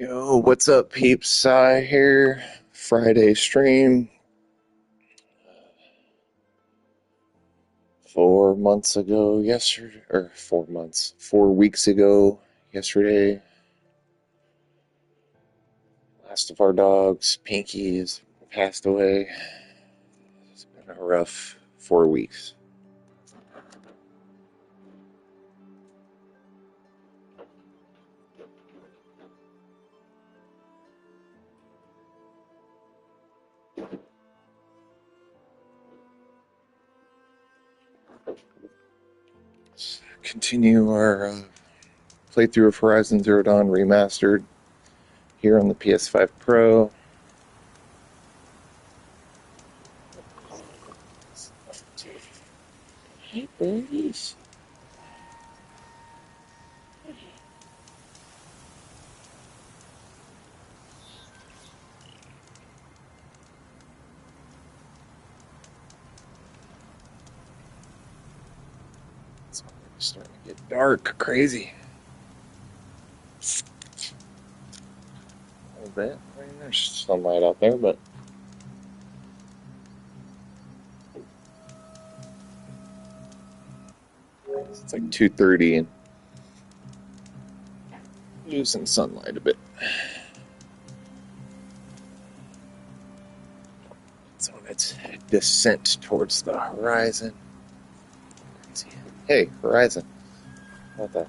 Yo, what's up, peeps? Sai here. Friday stream. 4 months ago, yesterday, or 4 months, 4 weeks ago, yesterday. Last of our dogs, Pinky, has passed away. It's been a rough 4 weeks. Let's continue our playthrough of Horizon Zero Dawn Remastered here on the PS5 Pro. Hey, buddies. It's starting to get dark, crazy. A little bit. I mean, there's sunlight out there, but it's like 2:30 and losing sunlight a bit. It's on its descent towards the horizon. Hey, horizon. How about that?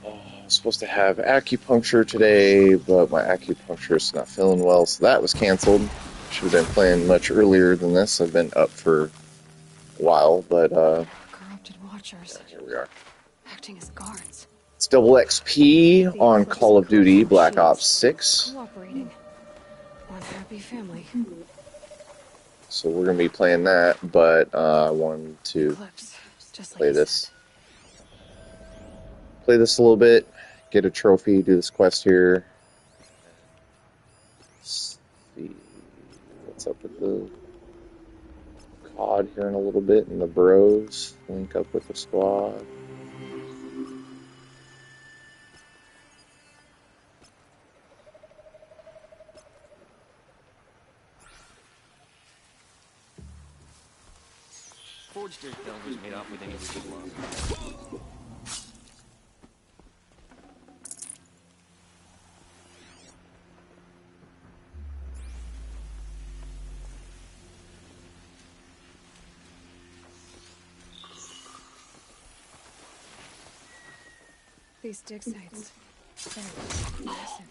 I was supposed to have acupuncture today, but my acupuncturist not feeling well, so that was canceled. Should have been playing much earlier than this. I've been up for a while, but corrupted watchers. Yeah, here we are. Acting as guards. It's double XP on Call of Duty Black Ops 6. Cooperating. One happy family. So we're going to be playing that, but I wanted to play this. Play this a little bit, get a trophy, do this quest here. Let's see what's up with the COD here in a little bit, and the bros link up with the squad. Forged dirt delvers made off with any wicked love. These dig sites. They're massive.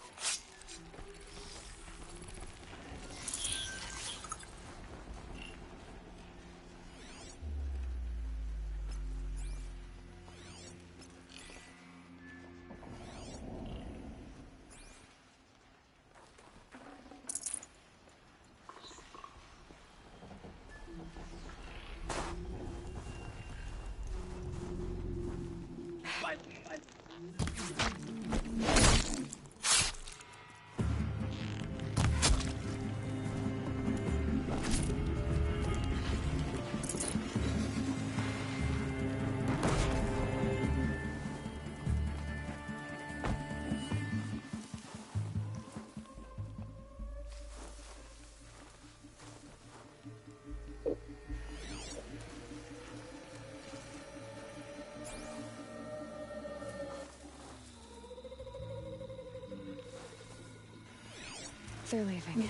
They're leaving.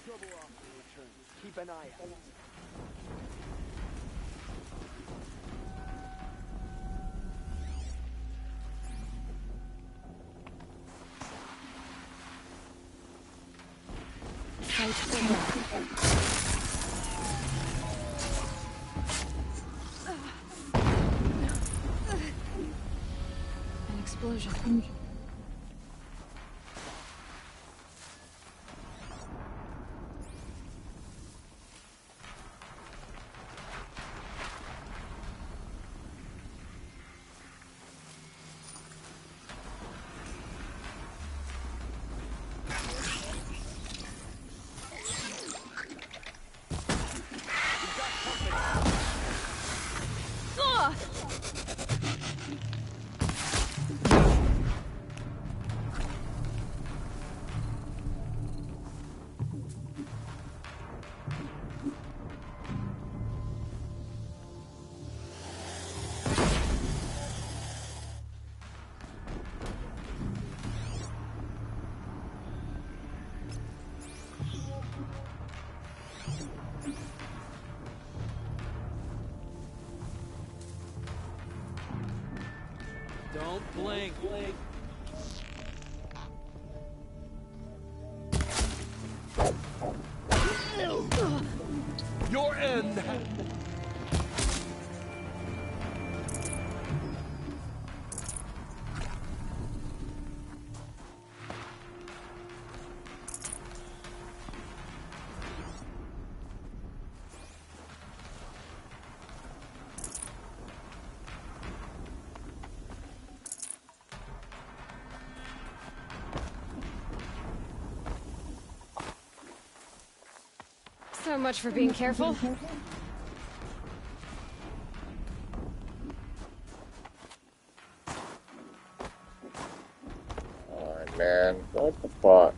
Trouble off the return. Keep an eye out. Fight for an explosion. Don't blink. Your end! So much for being careful. Oh man, what the fuck?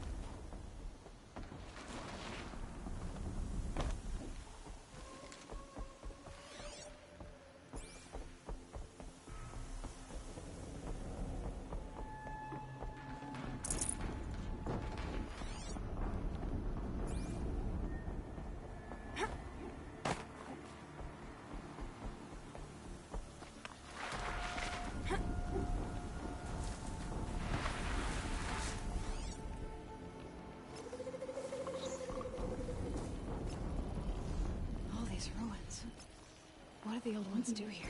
All these ruins. What do the old ones do here?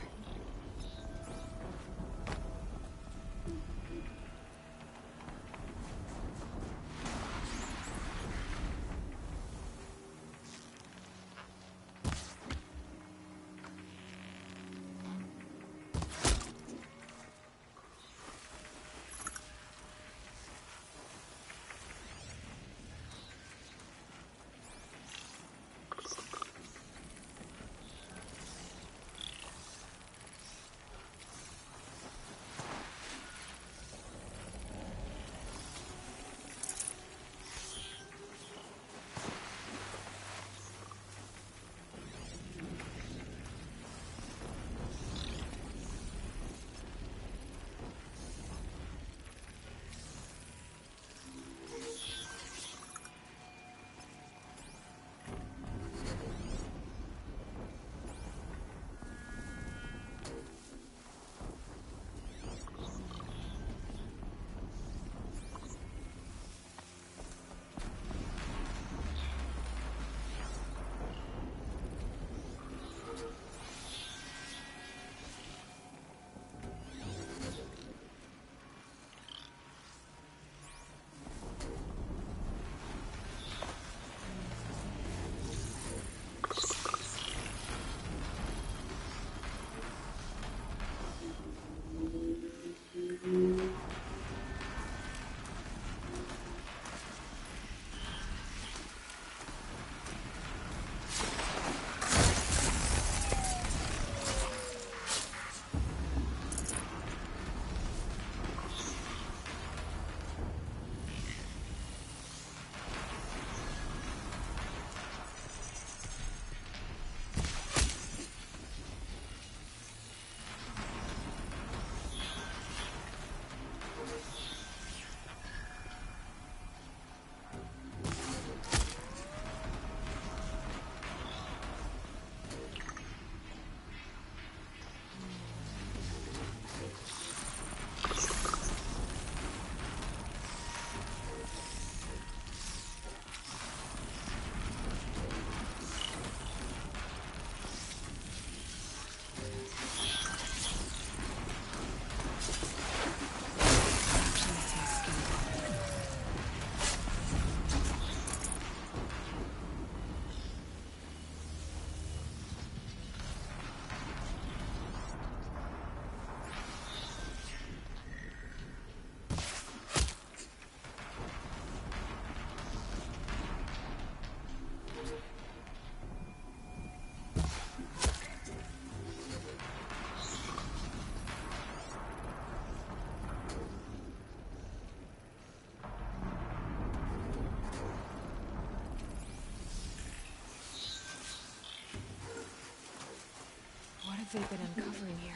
have they been uncovering here?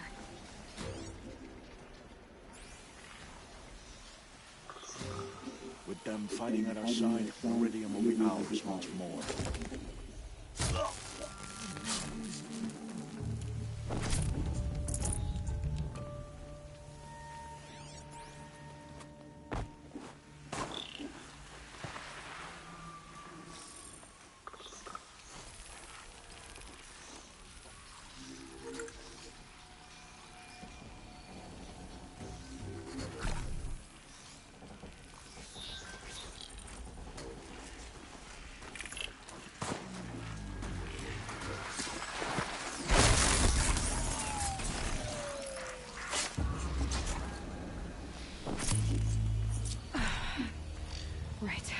With them fighting at our side, Meridian will be ours once more. Right.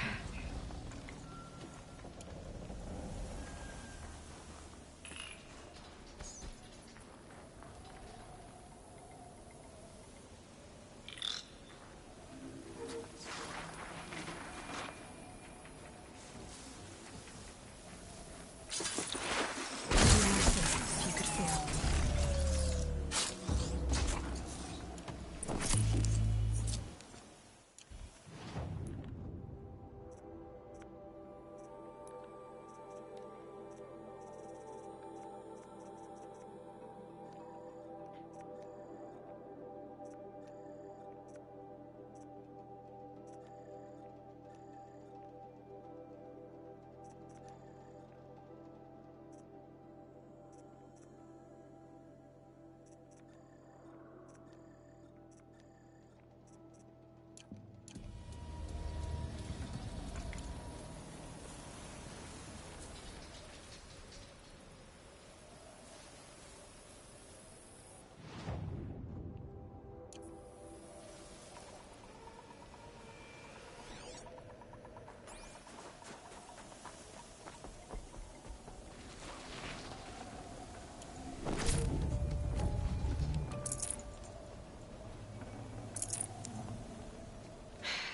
You could feel.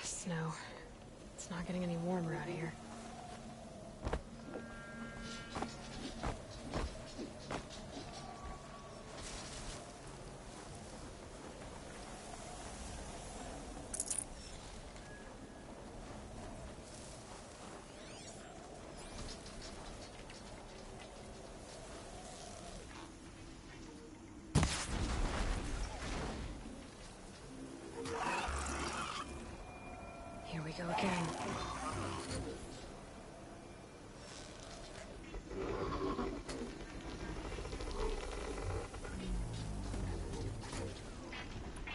Snow. It's not getting any warmer out here. Here we go again.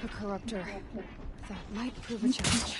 A corruptor. That might prove a challenge.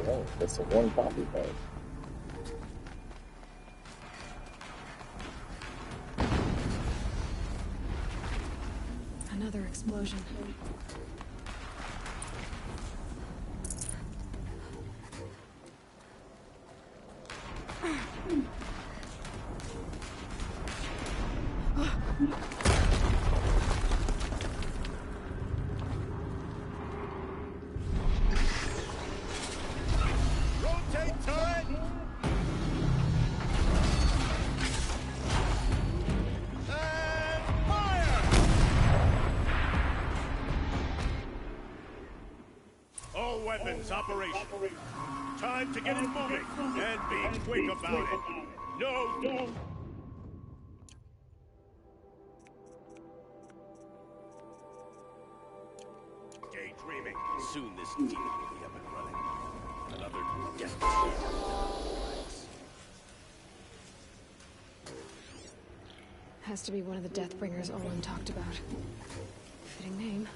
Oh, that's a one coffee bag. Another explosion. Rotate turret! And fire! All weapons operational. Time to get it moving and be quick about it. No. Daydreaming. Soon this demon will be up and running. Another death. Has to be one of the Deathbringers Olin talked about. Fitting name.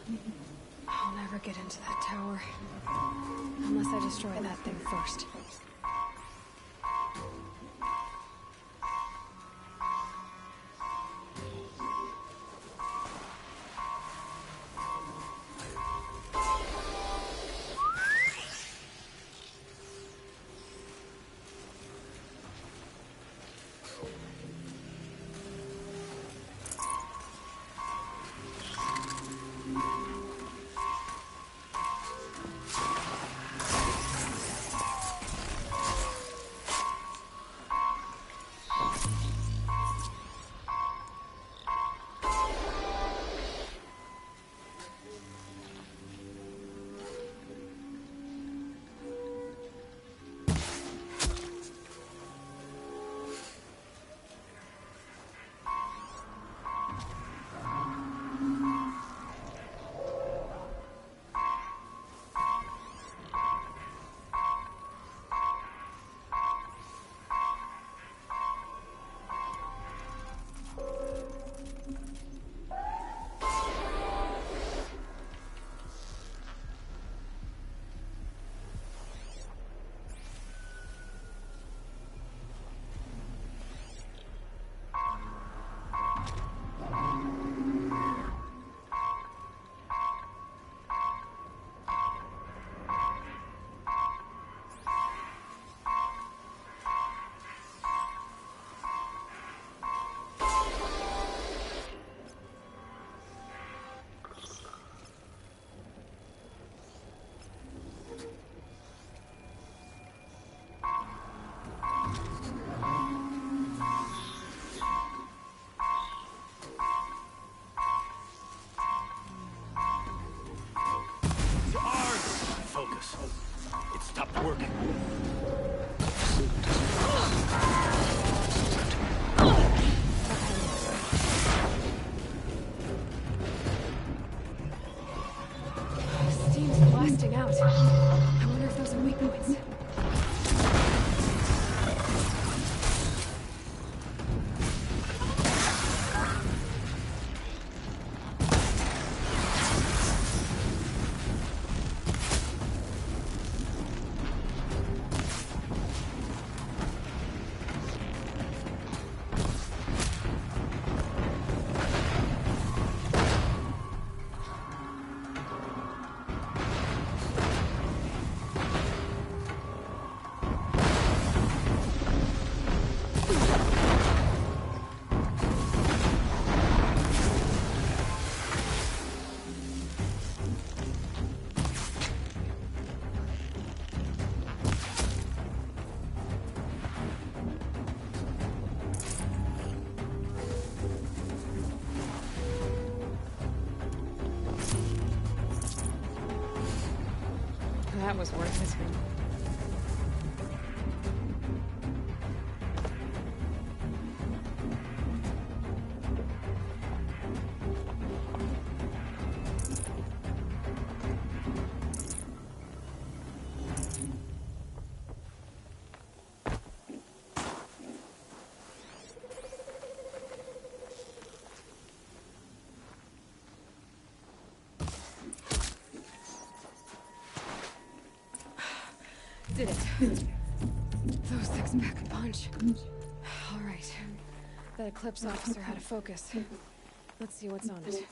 I'll never get into that tower. Unless I destroy that thing first. Focus. It stopped working. Steam's blasting out. I wonder if those are weak points. That was worth it. Did it. Those things pack a punch. All right. That Eclipse officer had a focus. Let's see what's on it.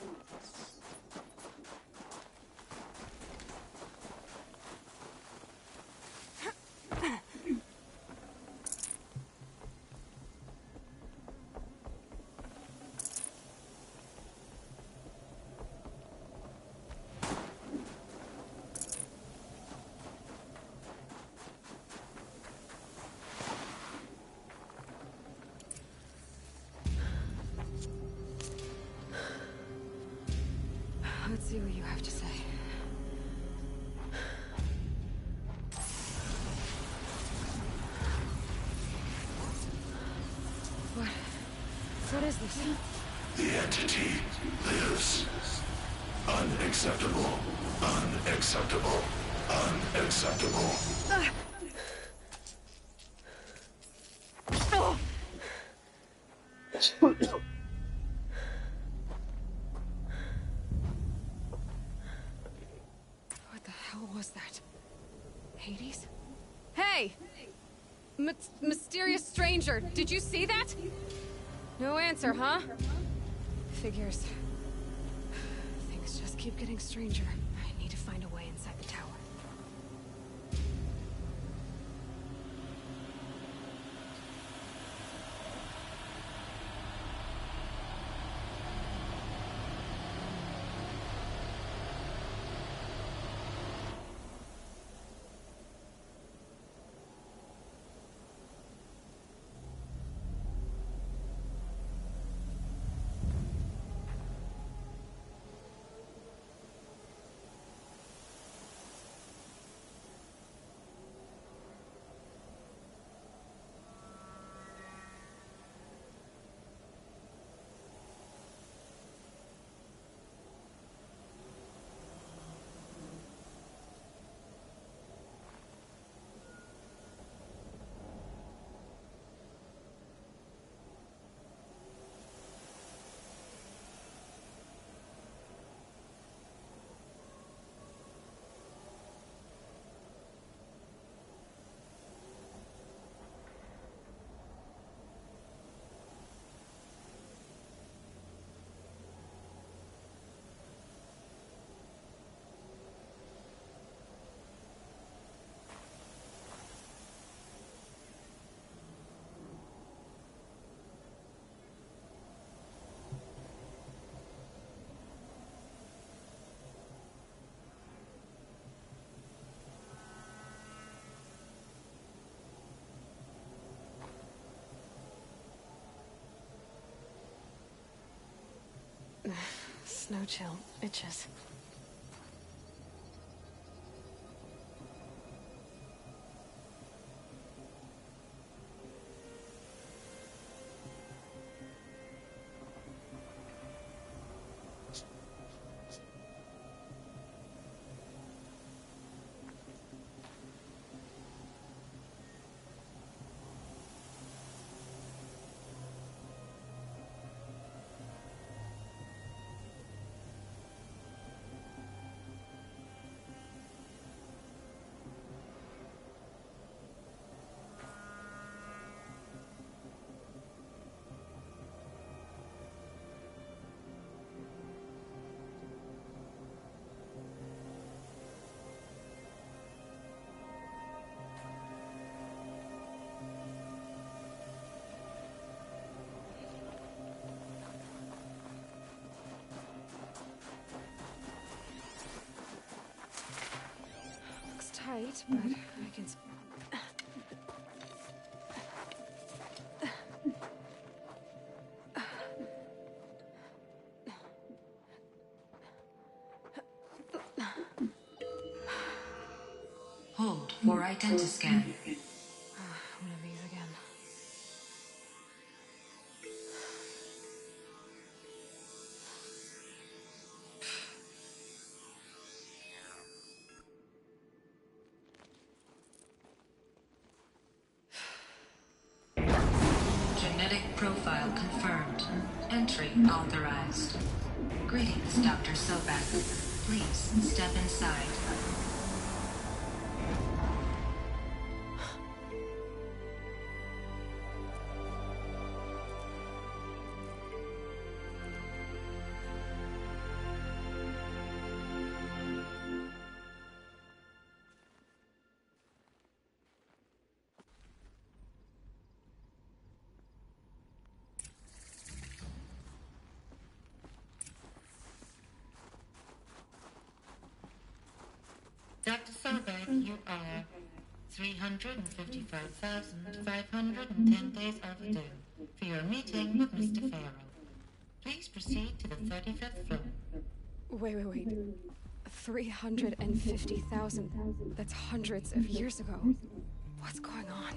Let's see what you have to say. What is this? The entity lives. Unacceptable. Unacceptable. Unacceptable. What the hell was that? Hades? Hey! Mysterious stranger, did you see that? No answer, huh? Figures. Things just keep getting stranger. I need to find a way inside the tower. Snow chill itches. Tight, but I can. Hold for identiscan. One of these again. Genetic profile confirmed. Entry authorized. Greetings, Dr. Sobek. Please step inside. You are 355,510 days overdue for your meeting with Mr. Farrell. Please proceed to the 35th floor. Wait. 350,000. That's hundreds of years ago. What's going on?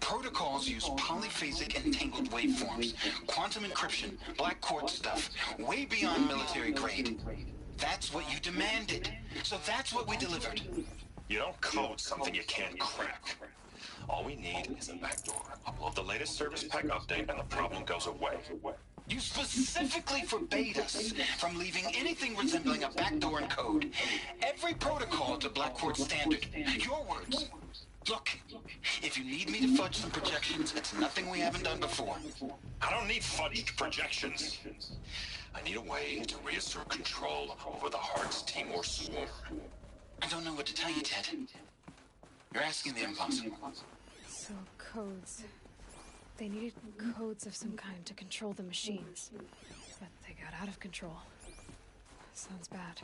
Protocols use polyphasic entangled waveforms, quantum encryption, black quartz stuff, way beyond military grade. That's what you demanded, so that's what we delivered. You don't code something you can't crack. All we need is a backdoor. Upload the latest service pack update and the problem goes away. You specifically forbade us from leaving anything resembling a backdoor in code. Every protocol to black quartz standard. Your words. Look, if you need me to fudge some projections, it's nothing we haven't done before. I don't need fudged projections. I need a way to reassert control over the Hearts Timor swarm. I don't know what to tell you, Ted. You're asking the impossible. So, codes. They needed codes of some kind to control the machines. But they got out of control. Sounds bad.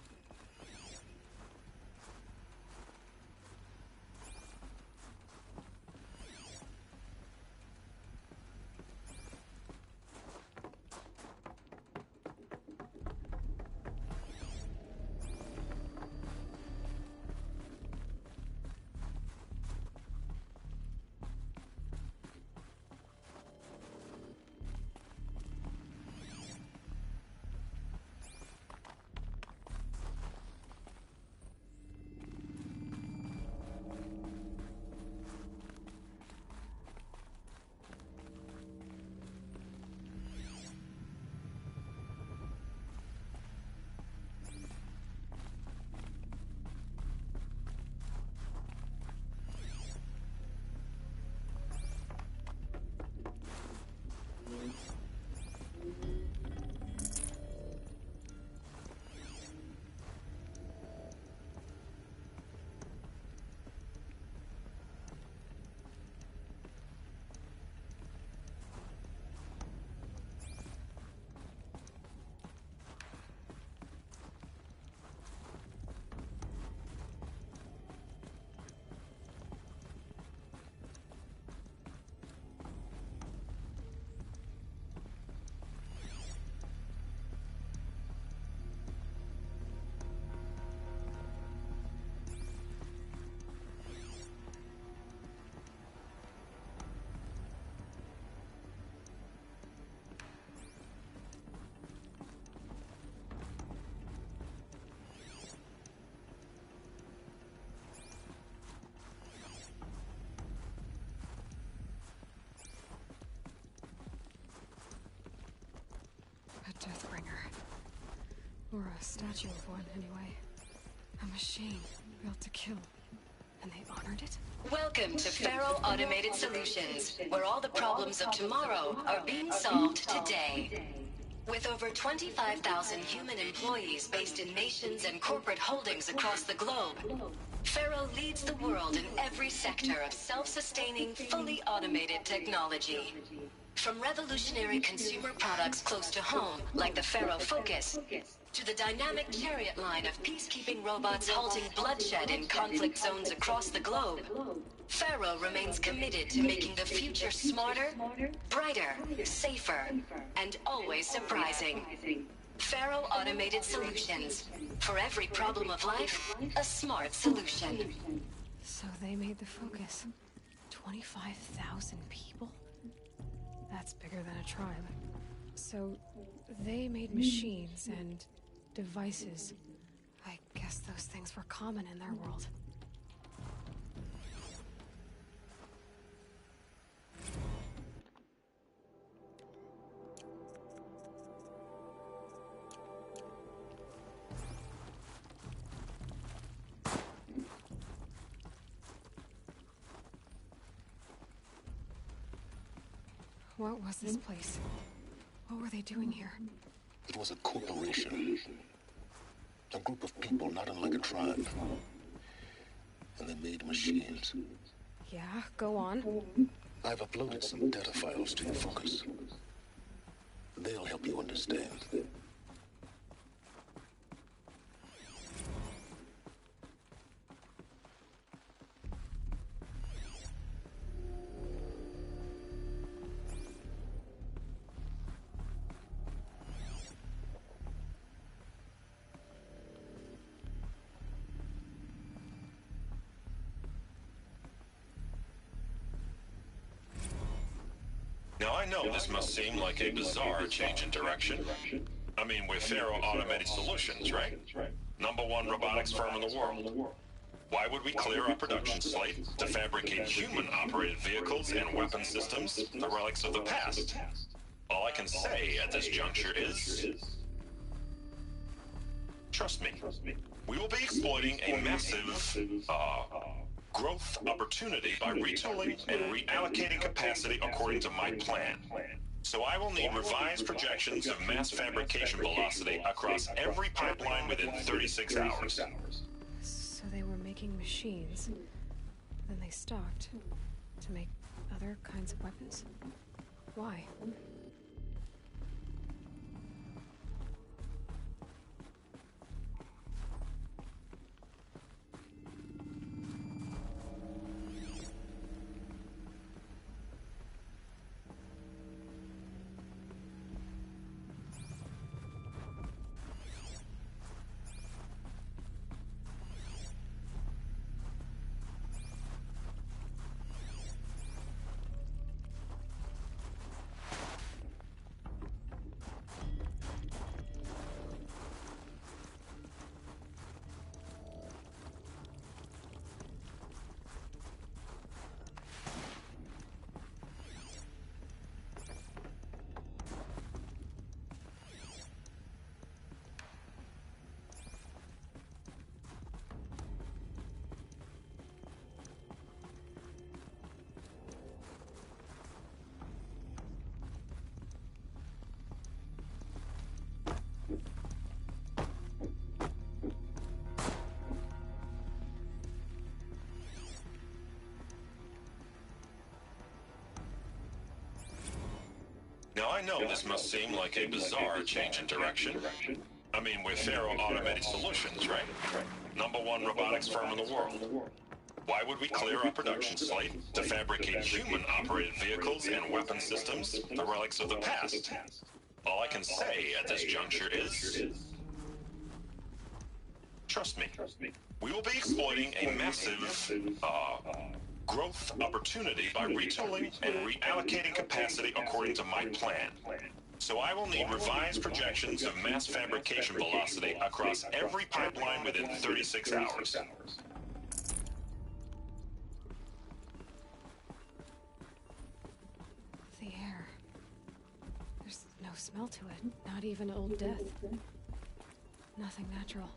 Deathbringer. Or a statue of one, anyway. A machine built to kill. And they honored it? Welcome to Faro Automated Solutions, where all the problems of tomorrow are being solved today. With over 25,000 human employees based in nations and corporate holdings across the globe, Faro leads the world in every sector of self-sustaining, fully automated technology. From revolutionary consumer products close to home, like the Faro Focus, to the dynamic Chariot line of peacekeeping robots halting bloodshed in conflict zones across the globe, Faro remains committed to making the future smarter, brighter, safer, and always surprising. Faro Automated Solutions. For every problem of life, a smart solution. So they made the Focus. 25,000 people? That's bigger than a tribe. So, they made machines and devices. I guess those things were common in their world. What was this place? What were they doing here? It was a corporation. A group of people not unlike a tribe. And they made machines. Yeah, go on. I've uploaded some data files to your focus. They'll help you understand. Now, I know this must seem like a bizarre change in direction. I mean, we're Faro Automated Solutions, right? #1 robotics firm in the world. Why would we clear our production slate to fabricate human-operated vehicles and weapon systems, the relics of the past? All I can say at this juncture is... trust me. We will be exploiting a massive, growth opportunity by retooling and reallocating capacity according to my plan. So I will need revised projections of mass fabrication velocity across every pipeline within 36 hours. So they were making machines. Then they stopped to make other kinds of weapons. Why? Now, I know this must seem like a bizarre change in direction. I mean, we're Faro Automated Solutions, right? #1 robotics firm in the world. Why would we clear our production slate to fabricate human-operated vehicles and weapon systems, the relics of the past? All I can say at this juncture is... trust me. We will be exploiting a massive, growth opportunity by retooling and reallocating capacity according to my plan. So I will need revised projections of mass fabrication velocity across every pipeline within 36 hours. The air. There's no smell to it. Not even old death. Nothing natural.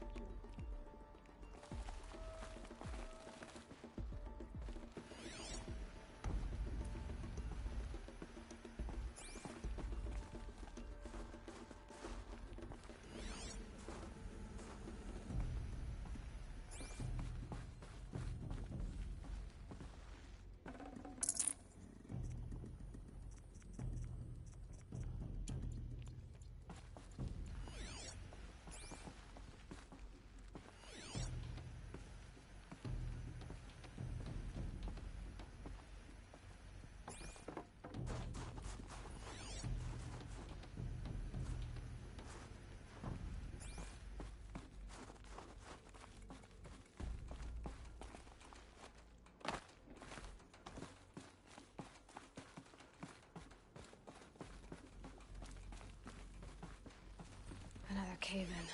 Another cave-in.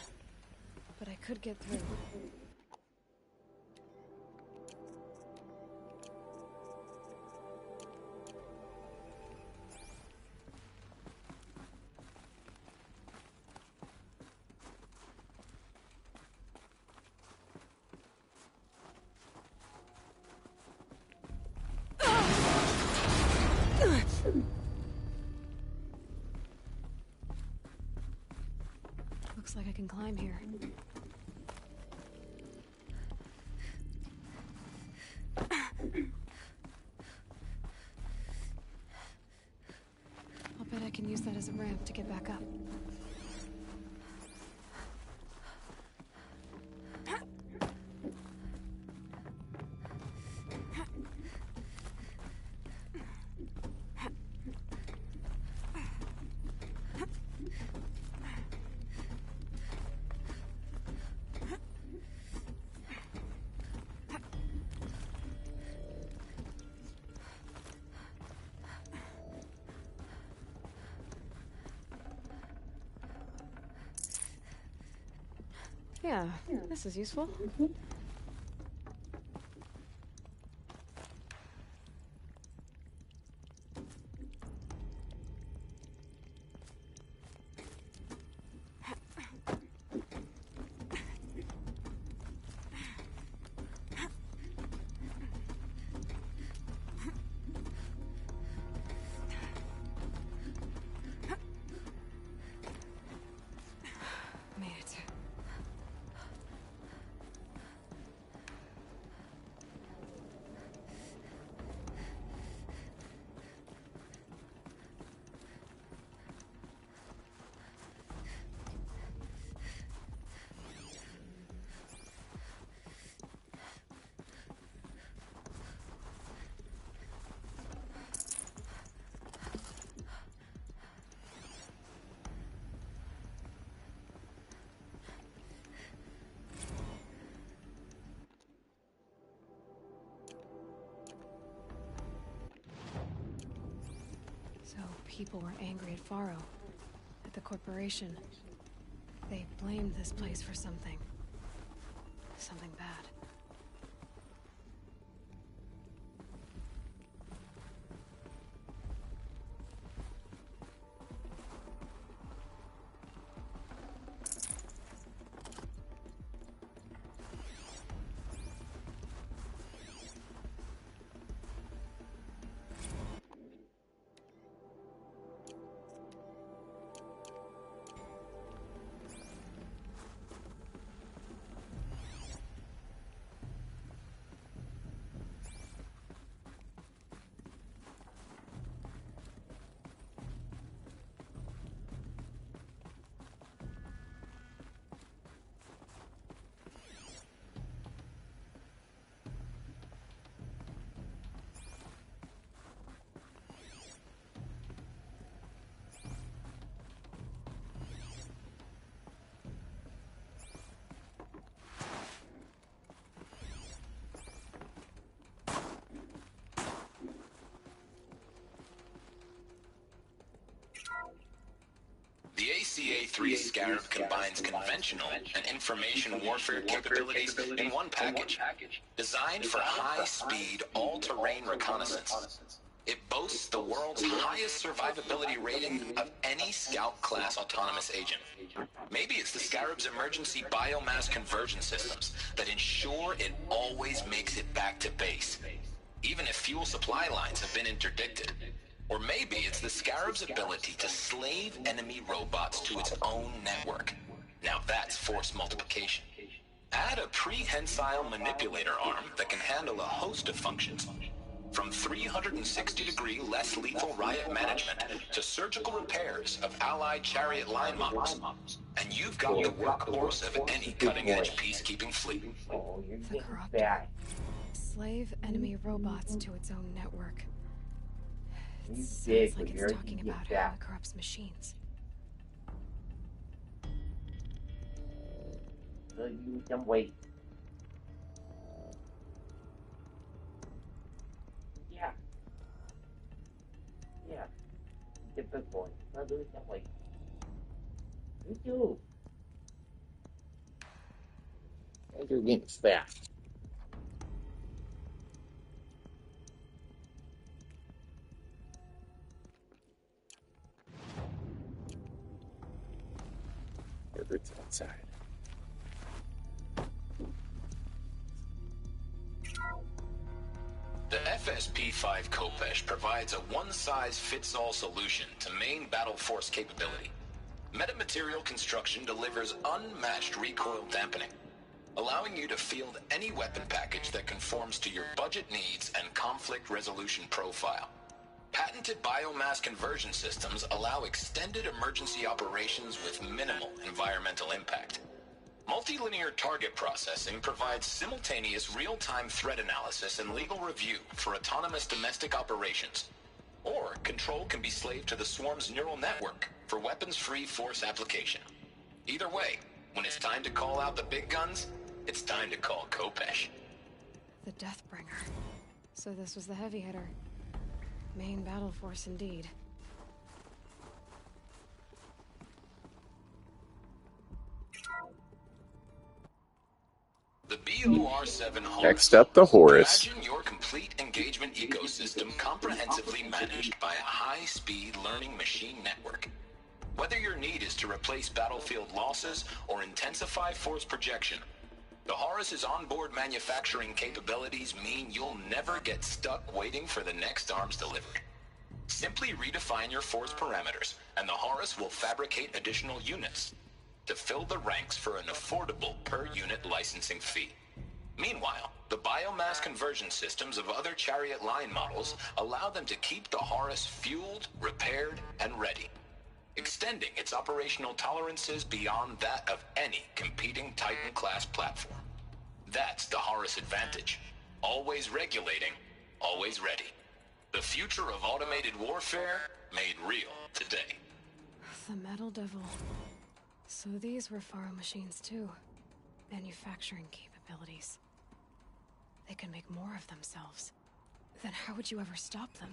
but I could get through. Looks like I can climb here. I'll bet I can use that as a ramp to get back up. Yeah, this is useful. Made it. So people were angry at Faro, at the corporation. They blamed this place for something. Something bad. The ACA-3 Scarab combines conventional and information warfare capabilities in one package, designed for high-speed, all-terrain reconnaissance. It boasts the world's highest survivability rating of any Scout-class autonomous agent. Maybe it's the Scarab's emergency biomass conversion systems that ensure it always makes it back to base, even if fuel supply lines have been interdicted. Or maybe it's the Scarab's ability to slave enemy robots to its own network. Now that's force multiplication. Add a prehensile manipulator arm that can handle a host of functions, from 360-degree less lethal riot management to surgical repairs of allied chariot line models. And you've got the workhorse of any cutting-edge peacekeeping fleet. The corruptor. Slave enemy robots to its own network. It sounds like it's talking about how it corrupts machines. You can wait. Yeah. Yeah. Get this boy. Now do it that way. You too. You're getting fat. It's outside. The FSP-5 Khopesh provides a one-size-fits-all solution to main battle force capability. Metamaterial construction delivers unmatched recoil dampening, allowing you to field any weapon package that conforms to your budget needs and conflict resolution profile. Patented biomass conversion systems allow extended emergency operations with minimal environmental impact. Multilinear target processing provides simultaneous real-time threat analysis and legal review for autonomous domestic operations. Or control can be slaved to the swarm's neural network for weapons-free force application. Either way, when it's time to call out the big guns, it's time to call Khopesh. The Deathbringer. So this was the heavy hitter. Main battle force indeed. The BOR-7 Horus. Next up, the Horus. Imagine your complete engagement ecosystem comprehensively managed by a high-speed learning machine network. Whether your need is to replace battlefield losses or intensify force projection, the Horus's onboard manufacturing capabilities mean you'll never get stuck waiting for the next arms delivery. Simply redefine your force parameters, and the Horus will fabricate additional units to fill the ranks for an affordable per-unit licensing fee. Meanwhile, the biomass conversion systems of other Chariot line models allow them to keep the Horus fueled, repaired, and ready, extending its operational tolerances beyond that of any competing Titan-class platform. That's the Horus advantage. Always regulating, always ready. The future of automated warfare made real today. The Metal Devil. So these were Faro machines too. Manufacturing capabilities. They can make more of themselves. Then how would you ever stop them?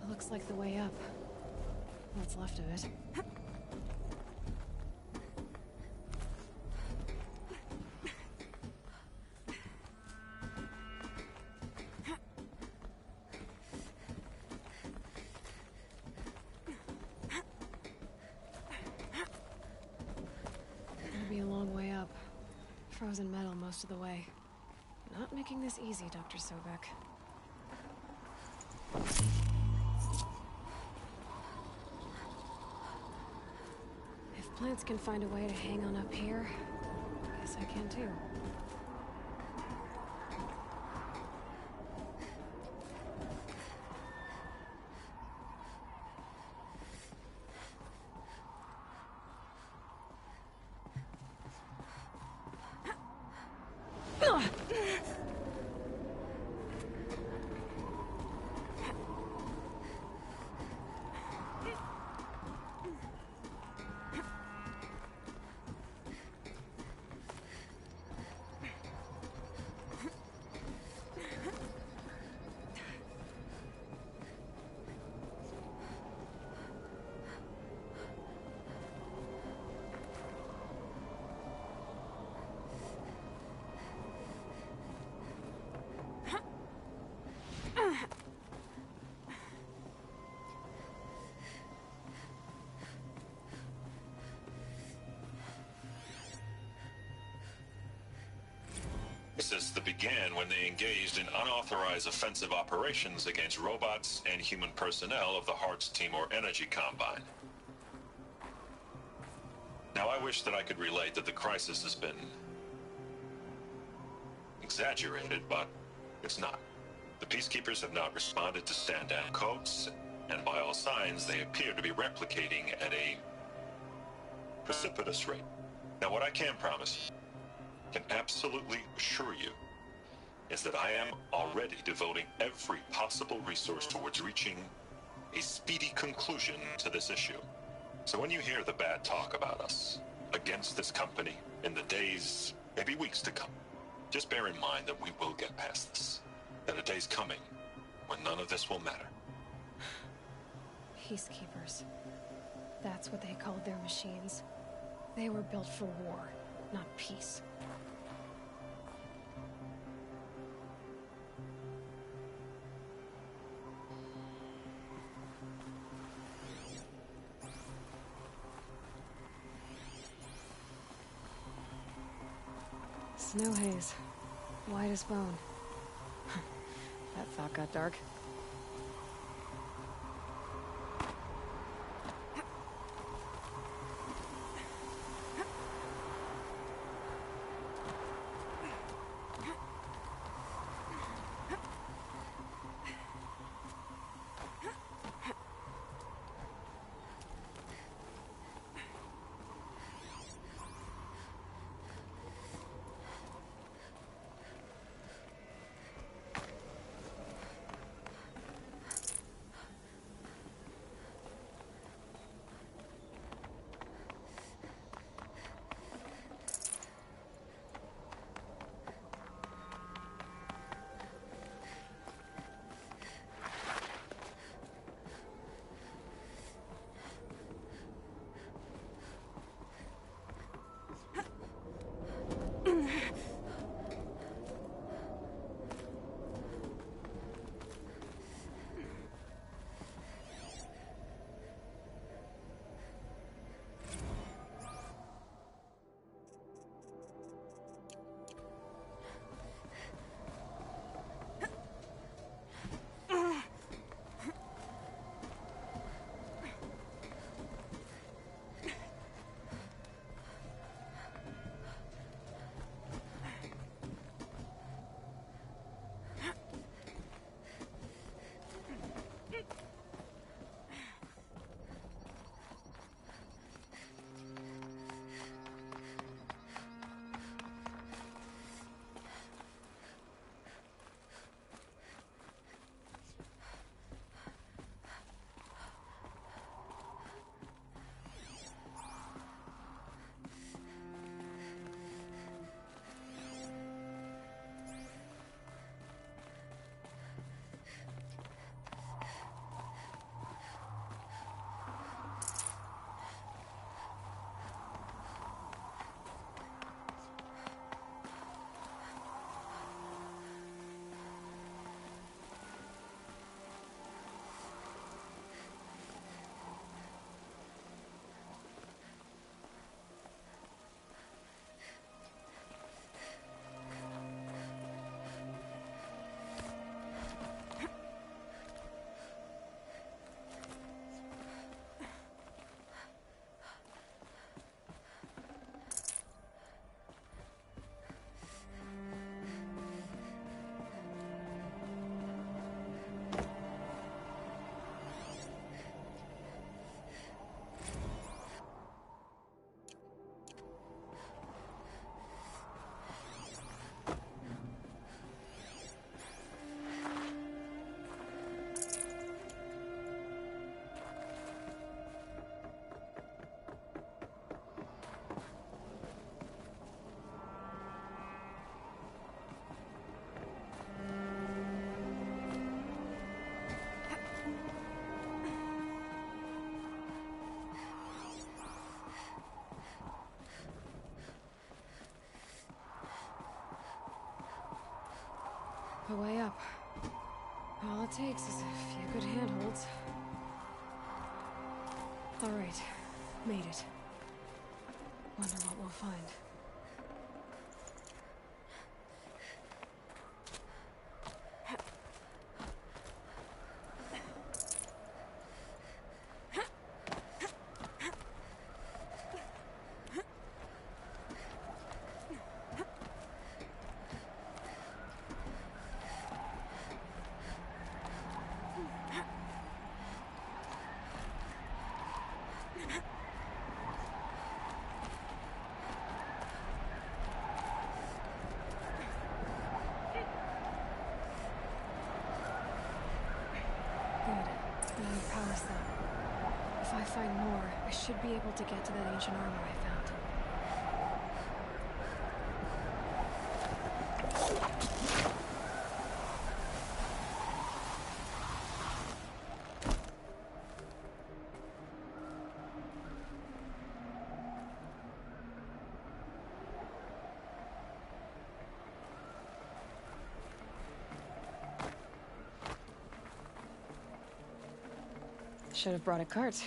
Looks like the way up. What's left of it. It'll be a long way up. Frozen metal most of the way. Not making this easy, Dr. Sobek. If plants can find a way to hang on up here, guess I can too. That began when they engaged in unauthorized offensive operations against robots and human personnel of the Hearts Timor Energy Combine. Now, I wish that I could relate that the crisis has been exaggerated, but it's not. The Peacekeepers have not responded to stand-down codes, and by all signs, they appear to be replicating at a precipitous rate. Now, what I can promise, can absolutely assure you, is that I am already devoting every possible resource towards reaching a speedy conclusion to this issue. So when you hear the bad talk about us, against this company, in the days, maybe weeks to come, just bear in mind that we will get past this. That a day's coming when none of this will matter. Peacekeepers. That's what they called their machines. They were built for war, not peace. Snow haze. White as bone. That thought got dark. A way up. All it takes is a few good handholds. All right, made it. Wonder what we'll find. power cell. If I find more, I should be able to get to that ancient armor I found. Should have brought a cart.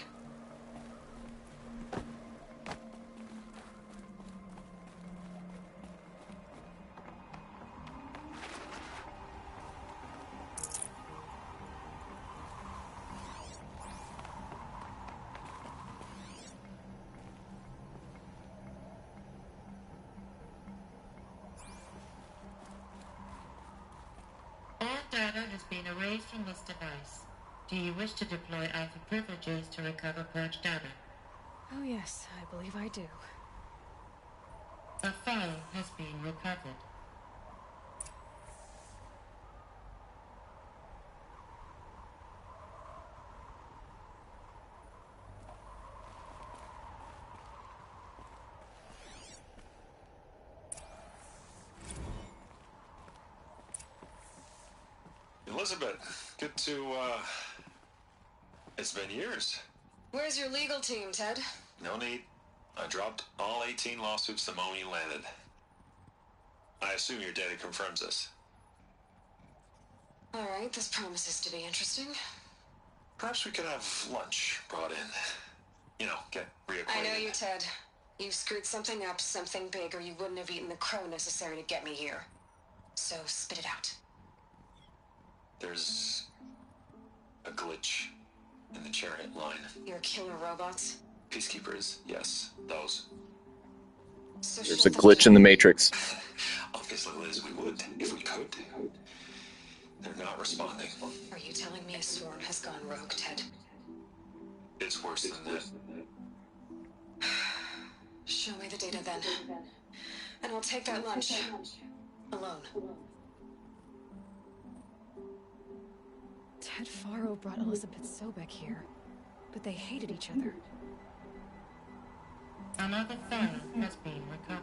All data has been erased from this device. Do you wish to deploy Alpha privileges to recover purged data? Oh yes, I believe I do. A file has been recovered. Elizabeth, good to, it's been years. Where's your legal team, Ted? No need. I dropped all 18 lawsuits the moment you landed. I assume your data confirms this. All right, this promises to be interesting. Perhaps we could have lunch brought in. You know, get reacquainted. I know you, Ted. You screwed something up, something big, or you wouldn't have eaten the crow necessary to get me here. So spit it out. There's a glitch in the chariot line. Your killer robots? Peacekeepers, yes, those. So There's a glitch in the Matrix. Obviously, Liz, we would, if we could. They're not responding. Are you telling me a swarm has gone rogue, Ted? It's worse than that. Show me the data then. And I'll take that lunch. Alone. Ted Faro brought Elizabeth Sobek here, but they hated each other. Another file has been recovered.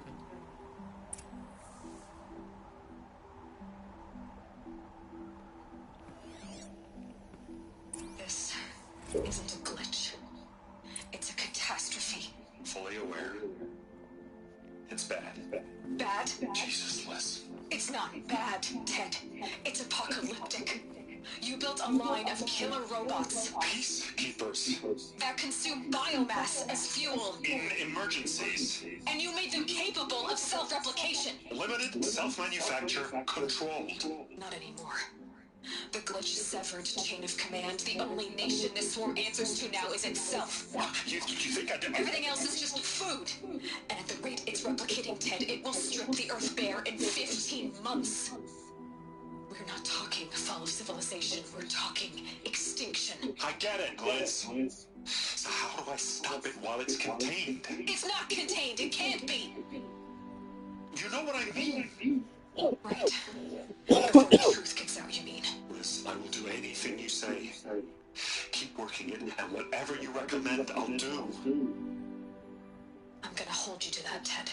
This isn't a glitch. It's a catastrophe. Fully aware. It's bad. Bad? Jesus, Liz. It's not bad, Ted. It's apocalyptic. You built a line of killer robots. Peacekeepers. That consume biomass as fuel. In emergencies. And you made them capable of self-replication. Limited, self-manufacture, controlled. Not anymore. The glitch severed chain of command. The only nation this swarm answers to now is itself. What? You think I did? Everything else is just food. And at the rate it's replicating, Ted, it will strip the Earth bare in 15 months. We're not talking fall of civilization. We're talking extinction. I get it, Liz. So how do I stop it while it's contained? It's not contained. It can't be. You know what I mean? Right. Before the truth gets out, you mean? Liz, I will do anything you say. Keep working it, and whatever you recommend, I'll do. I'm gonna hold you to that, Ted.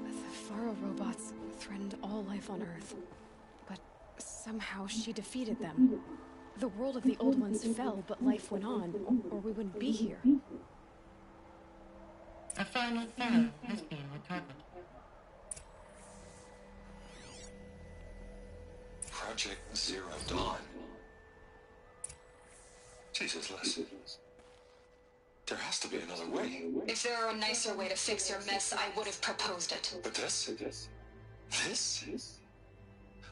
The Faro robots threatened all life on Earth, but somehow she defeated them. The world of the old ones fell, but life went on, or we wouldn't be here. A final file has been recovered. Project Zero Dawn. Jesus, Liz. There has to be another way. If there were a nicer way to fix your mess, I would have proposed it. But this?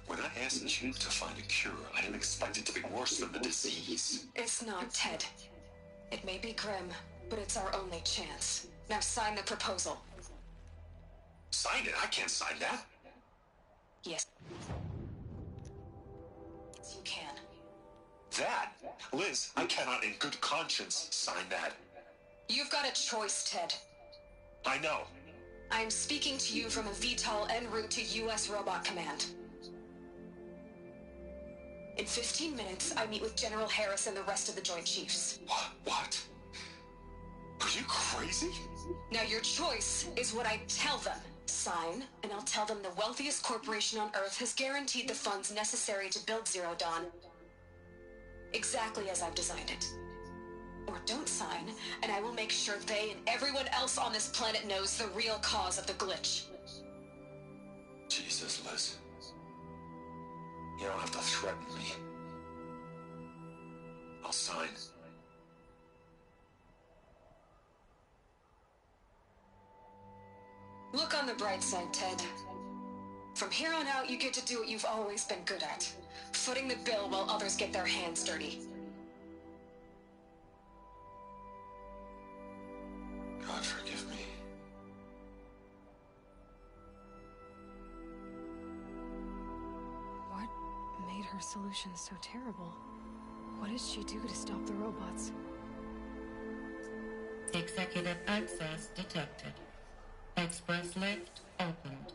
When I asked you to find a cure, I didn't expect it to be worse than the disease. It's not, Ted. It may be grim, but it's our only chance. Now sign the proposal. Sign it? I can't sign that. Yes. You can. That? Liz, I cannot in good conscience sign that. You've got a choice, Ted. I know. I'm speaking to you from a VTOL en route to U.S. Robot Command. In 15 minutes, I meet with General Harris and the rest of the Joint Chiefs. What? Are you crazy? Now your choice is what I tell them. Sign, and I'll tell them the wealthiest corporation on Earth has guaranteed the funds necessary to build Zero Dawn. Exactly as I've designed it. Or don't sign, and I will make sure they and everyone else on this planet knows the real cause of the glitch. Jesus, Liz. You don't have to threaten me. I'll sign. Look on the bright side, Ted. From here on out, you get to do what you've always been good at. Footing the bill while others get their hands dirty. God forgive me. What made her solution so terrible? What did she do to stop the robots? Executive access detected. Express lift opened.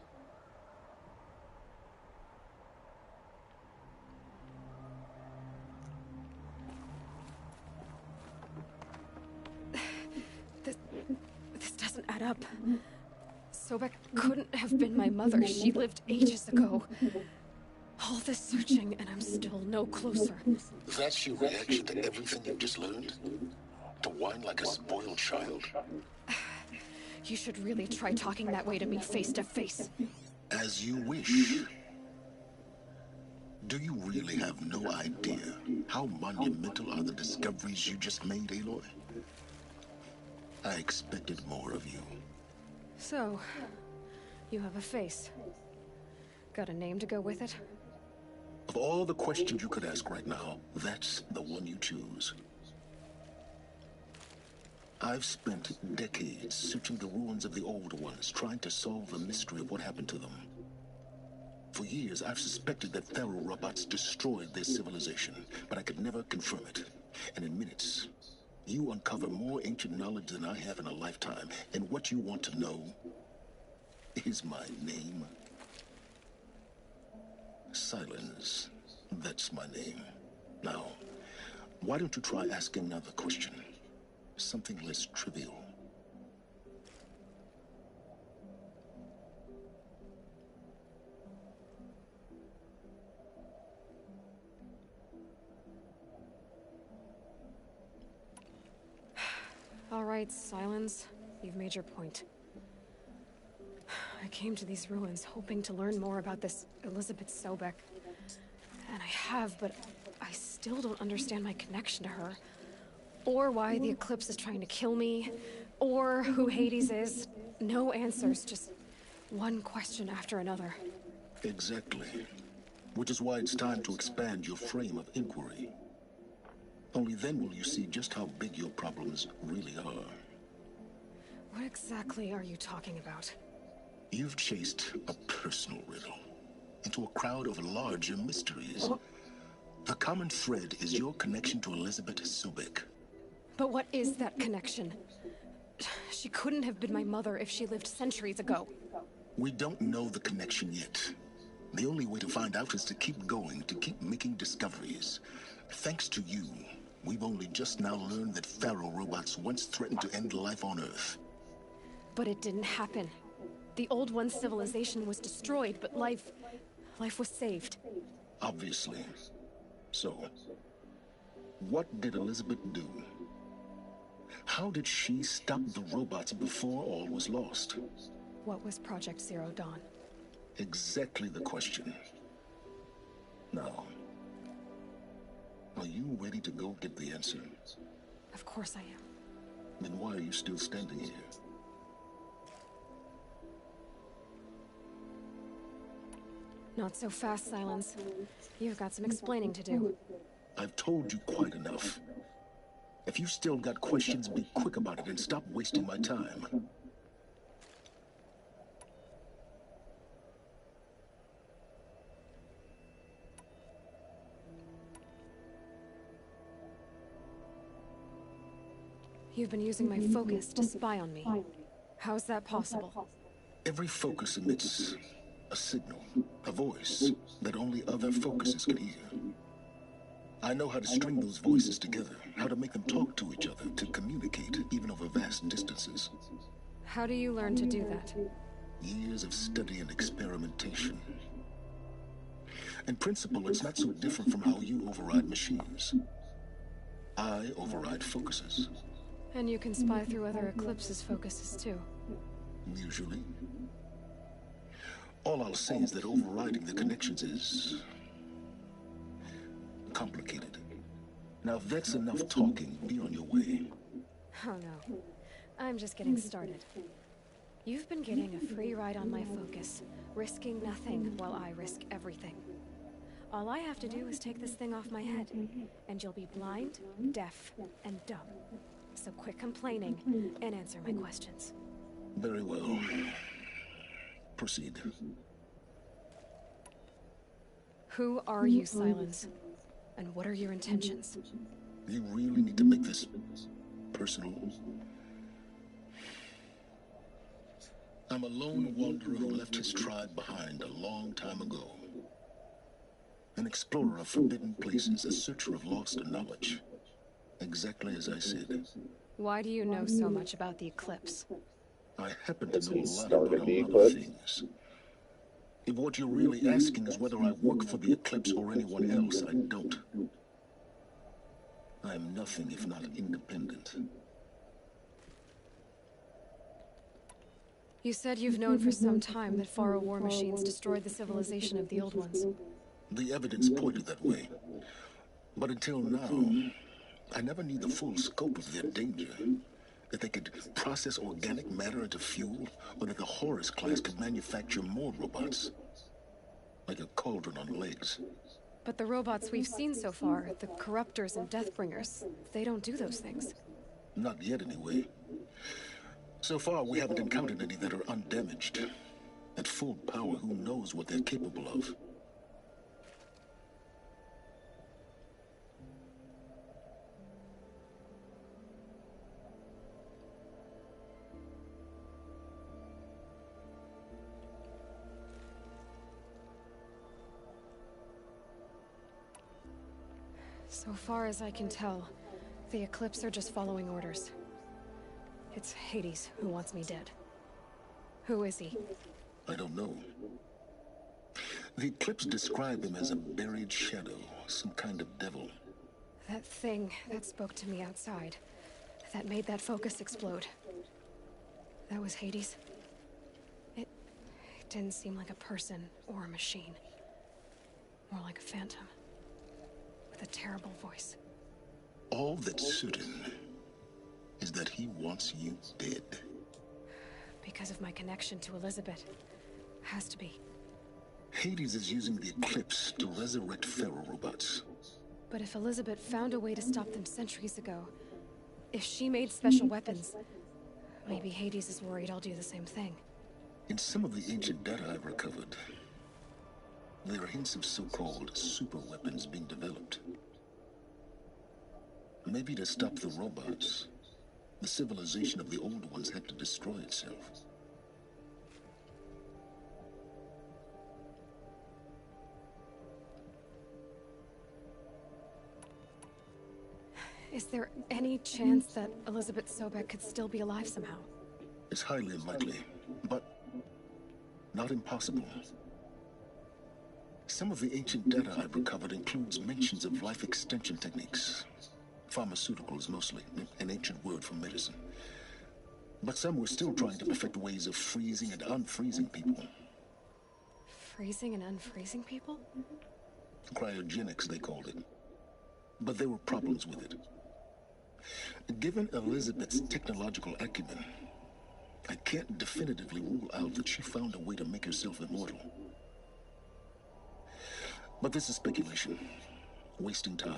This doesn't add up. Sobek couldn't have been my mother. She lived ages ago. All this searching, and I'm still no closer. That's your reaction to everything you've just learned? To whine like a spoiled child? You should really try talking that way to me face to face. As you wish. Do you really have no idea how monumental are the discoveries you just made, Aloy? I expected more of you. So, you have a face. Got a name to go with it? Of all the questions you could ask right now, that's the one you choose. I've spent decades searching the ruins of the older ones, trying to solve the mystery of what happened to them. For years, I've suspected that Faro robots destroyed their civilization, but I could never confirm it. And in minutes, you uncover more ancient knowledge than I have in a lifetime, and what you want to know is my name. Silence. That's my name. Now, why don't you try asking another question? Something less trivial. All right, Silence. You've made your point. I came to these ruins hoping to learn more about this Elizabeth Sobek. And I have, but I still don't understand my connection to her. Or why the Eclipse is trying to kill me. Or who Hades is. No answers, just one question after another. Exactly. Which is why it's time to expand your frame of inquiry. Only then will you see just how big your problems really are. What exactly are you talking about? You've chased a personal riddle into a crowd of larger mysteries. The common thread is your connection to Elizabeth Sobek. But what is that connection? She couldn't have been my mother if she lived centuries ago. We don't know the connection yet. The only way to find out is to keep going, to keep making discoveries. Thanks to you, we've only just now learned that Faro robots once threatened to end life on Earth. But it didn't happen. The old one's civilization was destroyed, but life was saved. Obviously. So, what did Elizabeth do? How did she stop the robots before all was lost? What was Project Zero Dawn? Exactly the question. Now, are you ready to go get the answer? Of course I am. Then why are you still standing here? Not so fast, Silence. You've got some explaining to do. I've told you quite enough. If you've still got questions, be quick about it and stop wasting my time. You've been using my focus to spy on me. How's that possible? Every focus emits a signal, a voice that only other focuses can hear. I know how to string those voices together, how to make them talk to each other, to communicate even over vast distances. How do you learn to do that? Years of study and experimentation. In principle, it's not so different from how you override machines. I override focuses. And you can spy through other Eclipse's focuses too. Usually. All I'll say is that overriding the connections is complicated. Now, if that's enough talking, be on your way. Oh no, I'm just getting started. You've been getting a free ride on my focus, risking nothing while I risk everything. All I have to do is take this thing off my head, and you'll be blind, deaf, and dumb. So quit complaining and answer my questions. Very well. Proceed. Who are you, Silence? And what are your intentions? You really need to make this personal. I'm a lone wanderer who left his tribe behind a long time ago. An explorer of forbidden places, a searcher of lost knowledge. Exactly as I said. Why do you know so much about the Eclipse? I happen to know a lot about a lot of things. If what you're really asking is whether I work for the Eclipse or anyone else, I don't. I am nothing if not independent. You said you've known for some time that Faro war machines destroyed the civilization of the Old Ones. The evidence pointed that way. But until now, I never knew the full scope of their danger. That they could process organic matter into fuel, or that the Horus class could manufacture more robots. Like a cauldron on legs. But the robots we've seen so far, the Corruptors and Deathbringers, they don't do those things. Not yet, anyway. So far, we haven't encountered any that are undamaged. At full power, who knows what they're capable of? So far as I can tell, the Eclipse are just following orders. It's Hades who wants me dead. Who is he? I don't know. The Eclipse described him as a buried shadow, some kind of devil. That thing that spoke to me outside, that made that focus explode. That was Hades? It didn't seem like a person or a machine. More like a phantom. With a terrible voice. All that's certain is that he wants you dead. Because of my connection to Elizabeth. Has to be. Hades is using the Eclipse to resurrect Pharaoh robots. But if Elizabeth found a way to stop them centuries ago, if she made special weapons, maybe Hades is worried I'll do the same thing. In some of the ancient data I've recovered, there are hints of so-called super weapons being developed. Maybe to stop the robots, the civilization of the old ones had to destroy itself. Is there any chance that Elizabeth Sobek could still be alive somehow? It's highly unlikely, but not impossible. Some of the ancient data I've recovered includes mentions of life extension techniques. Pharmaceuticals, mostly, an ancient word for medicine. But some were still trying to perfect ways of freezing and unfreezing people. Freezing and unfreezing people? Cryogenics, they called it. But there were problems with it. Given Elizabeth's technological acumen, I can't definitively rule out that she found a way to make herself immortal. But this is speculation. Wasting time.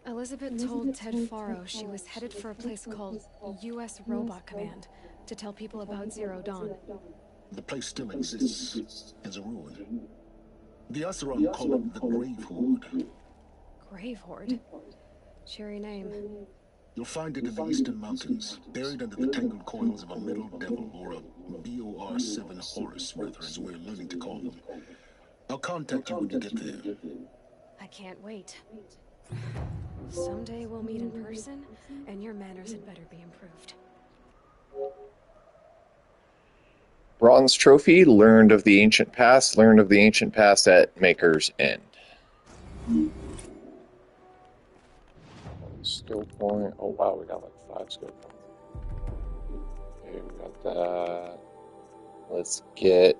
Elizabeth told Ted Faro she was headed for a place called U.S. Robot Command to tell people about Zero Dawn. The place still exists as a ruin. The Asaron call it the Grave Horde. Grave Horde? Cheery name. You'll find it in the Eastern Mountains, buried under the tangled coils of a Metal Devil, or a BOR-7 Horus, rather, as we're learning to call them. I'll contact you when you get there. I can't wait. Someday we'll meet in person, and your manners had better be improved. Bronze trophy, learned of the ancient past at Maker's End. Skill point. Oh wow, we got like 5 skill points. Okay, we got that. Let's get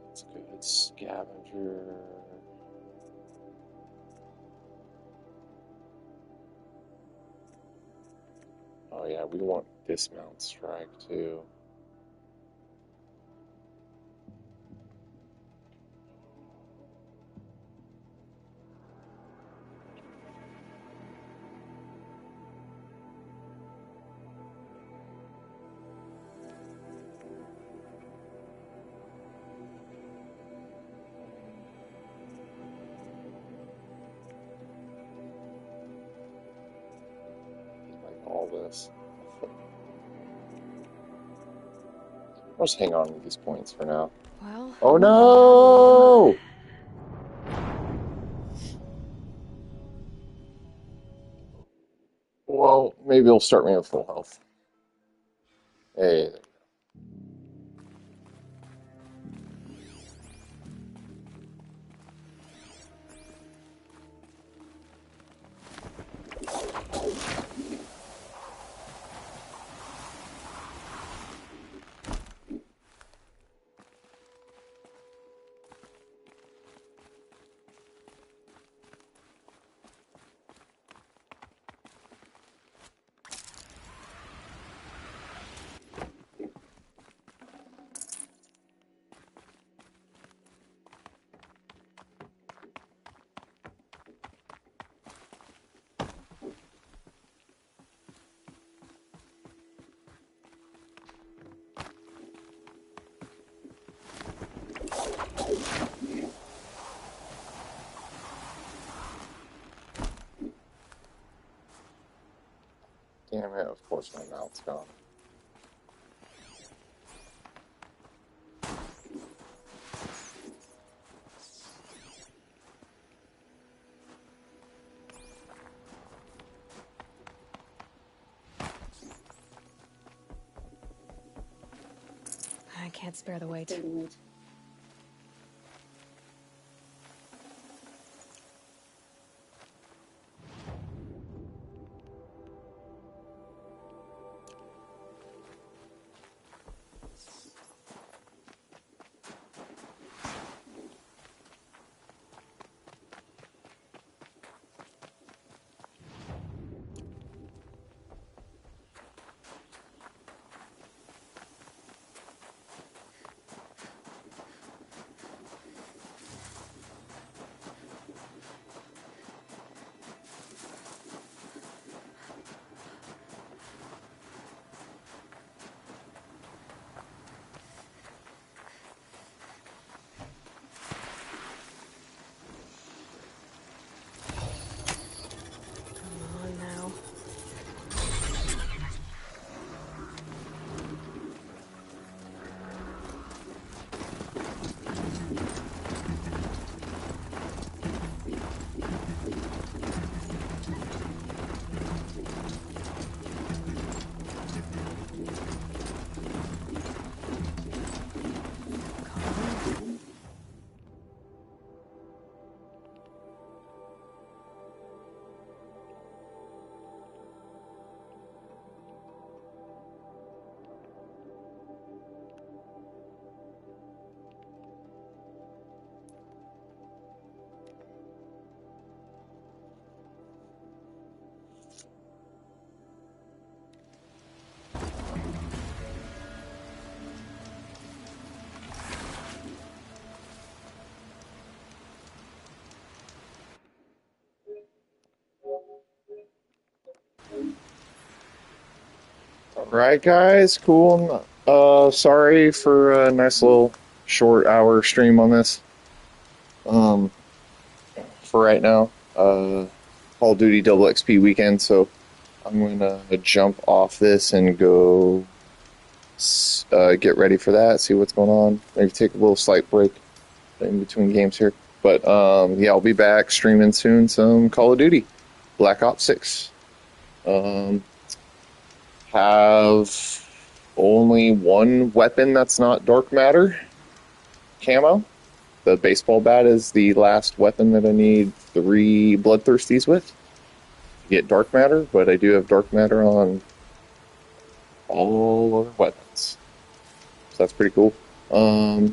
let's go ahead, scavenger. Oh yeah, we want dismount strike too. All this. I'll just hang on with these points for now. Well. Oh no! Well, maybe it'll start me with full health. Hey. Damn it, of course my mouth's gone. I can't spare the weight. Alright guys, cool. Sorry for a nice little short hour stream on this. For right now, Call of Duty Double XP weekend, so I'm going to jump off this and go get ready for that, see what's going on. Maybe take a little slight break in between games here. But yeah, I'll be back streaming soon some Call of Duty. Black Ops 6. Have only one weapon that's not dark matter camo. The baseball bat is the last weapon that I need 3 bloodthirsties with to get dark matter, but I do have dark matter on all other weapons. So that's pretty cool.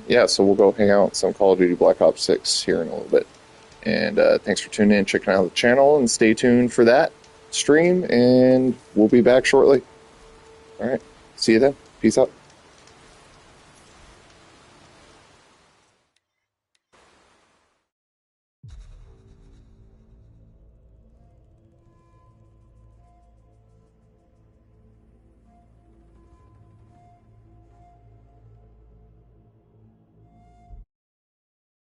Yeah, so we'll go hang out some Call of Duty Black Ops 6 here in a little bit. And thanks for tuning in, checking out the channel, and stay tuned for that stream, and we'll be back shortly. All right, see you then. Peace out.